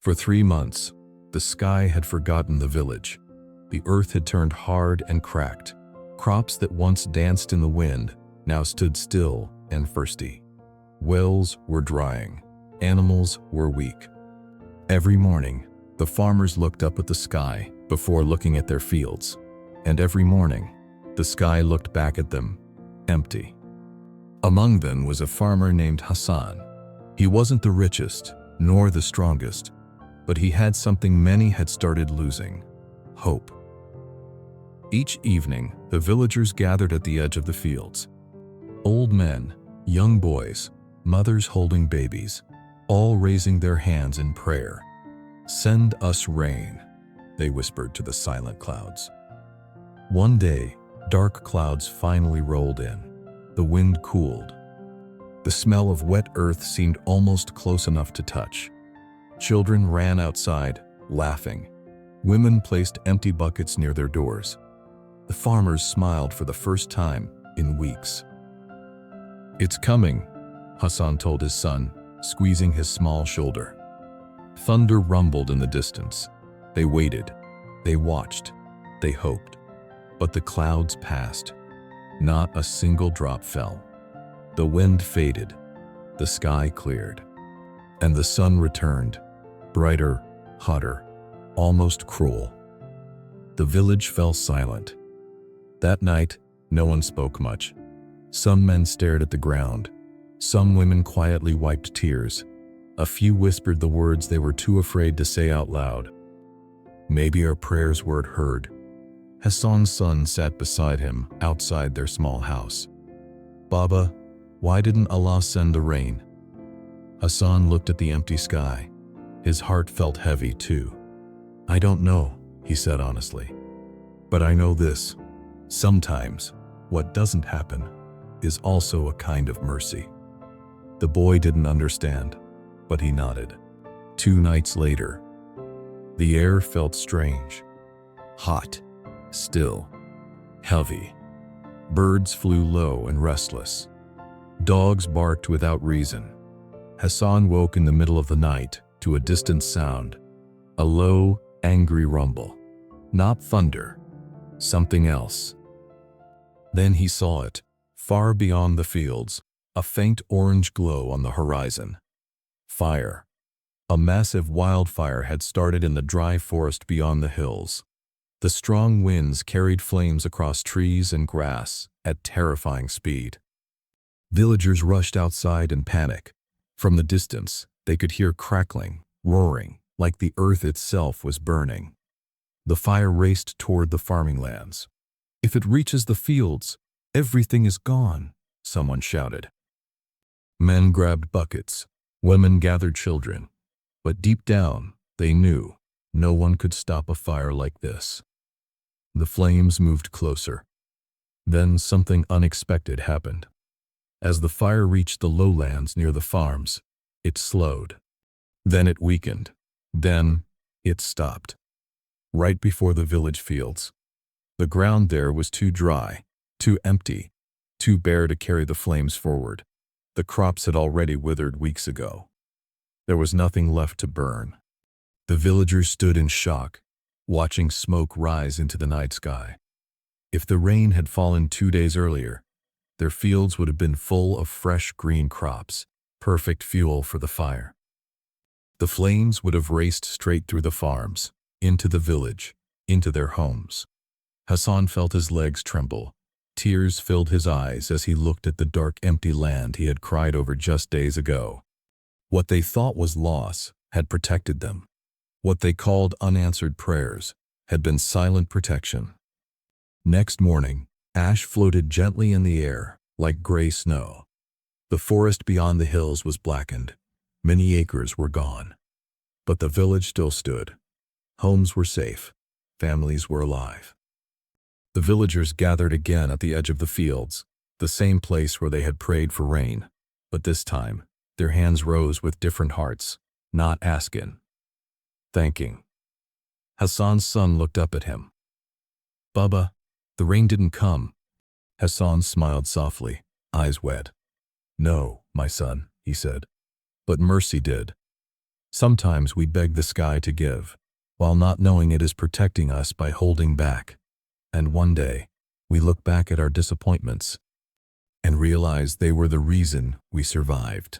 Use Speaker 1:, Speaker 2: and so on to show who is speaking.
Speaker 1: For 3 months, the sky had forgotten the village. The earth had turned hard and cracked. Crops that once danced in the wind now stood still and thirsty. Wells were drying. Animals were weak. Every morning, the farmers looked up at the sky before looking at their fields. And every morning, the sky looked back at them, empty. Among them was a farmer named Hassan. He wasn't the richest, nor the strongest, but he had something many had started losing: hope. Each evening, the villagers gathered at the edge of the fields. Old men, young boys, mothers holding babies, all raising their hands in prayer. "Send us rain," they whispered to the silent clouds. One day, dark clouds finally rolled in. The wind cooled. The smell of wet earth seemed almost close enough to touch. Children ran outside, laughing. Women placed empty buckets near their doors. The farmers smiled for the first time in weeks. "It's coming," Hassan told his son, squeezing his small shoulder. Thunder rumbled in the distance. They waited. They watched. They hoped. But the clouds passed. Not a single drop fell. The wind faded. The sky cleared. And the sun returned, brighter, hotter, almost cruel. The village fell silent. That night, no one spoke much. Some men stared at the ground. Some women quietly wiped tears. A few whispered the words they were too afraid to say out loud. Maybe our prayers weren't heard. Hassan's son sat beside him outside their small house. "Baba, why didn't Allah send the rain?" Hassan looked at the empty sky. His heart felt heavy too. "I don't know," he said honestly. "But I know this. Sometimes, what doesn't happen is also a kind of mercy." The boy didn't understand, but he nodded. 2 nights later, the air felt strange. Hot, still, heavy. Birds flew low and restless. Dogs barked without reason. Hassan woke in the middle of the night to a distant sound, a low, angry rumble. Not thunder, something else. Then he saw it, far beyond the fields, a faint orange glow on the horizon. Fire. A massive wildfire had started in the dry forest beyond the hills. The strong winds carried flames across trees and grass at terrifying speed. Villagers rushed outside in panic. From the distance, they could hear crackling, roaring, like the earth itself was burning. The fire raced toward the farming lands. "If it reaches the fields, everything is gone," someone shouted. Men grabbed buckets. Women gathered children. But deep down, they knew no one could stop a fire like this. The flames moved closer. Then something unexpected happened. As the fire reached the lowlands near the farms, it slowed. Then it weakened. Then it stopped. Right before the village fields. The ground there was too dry, too empty, too bare to carry the flames forward. The crops had already withered weeks ago. There was nothing left to burn. The villagers stood in shock, watching smoke rise into the night sky. If the rain had fallen 2 days earlier, their fields would have been full of fresh green crops, perfect fuel for the fire. The flames would have raced straight through the farms, into the village, into their homes. Hassan felt his legs tremble. Tears filled his eyes as he looked at the dark, empty land he had cried over just days ago. What they thought was loss had protected them. What they called unanswered prayers had been silent protection. Next morning, ash floated gently in the air, like gray snow. The forest beyond the hills was blackened. Many acres were gone. But the village still stood. Homes were safe. Families were alive. The villagers gathered again at the edge of the fields, the same place where they had prayed for rain. But this time, their hands rose with different hearts, not asking, thanking. Hassan's son looked up at him. "Baba, the rain didn't come." Hassan smiled softly, eyes wet. "No, my son," he said, "but mercy did. Sometimes we beg the sky to give, while not knowing it is protecting us by holding back. And one day, we look back at our disappointments and realize they were the reason we survived.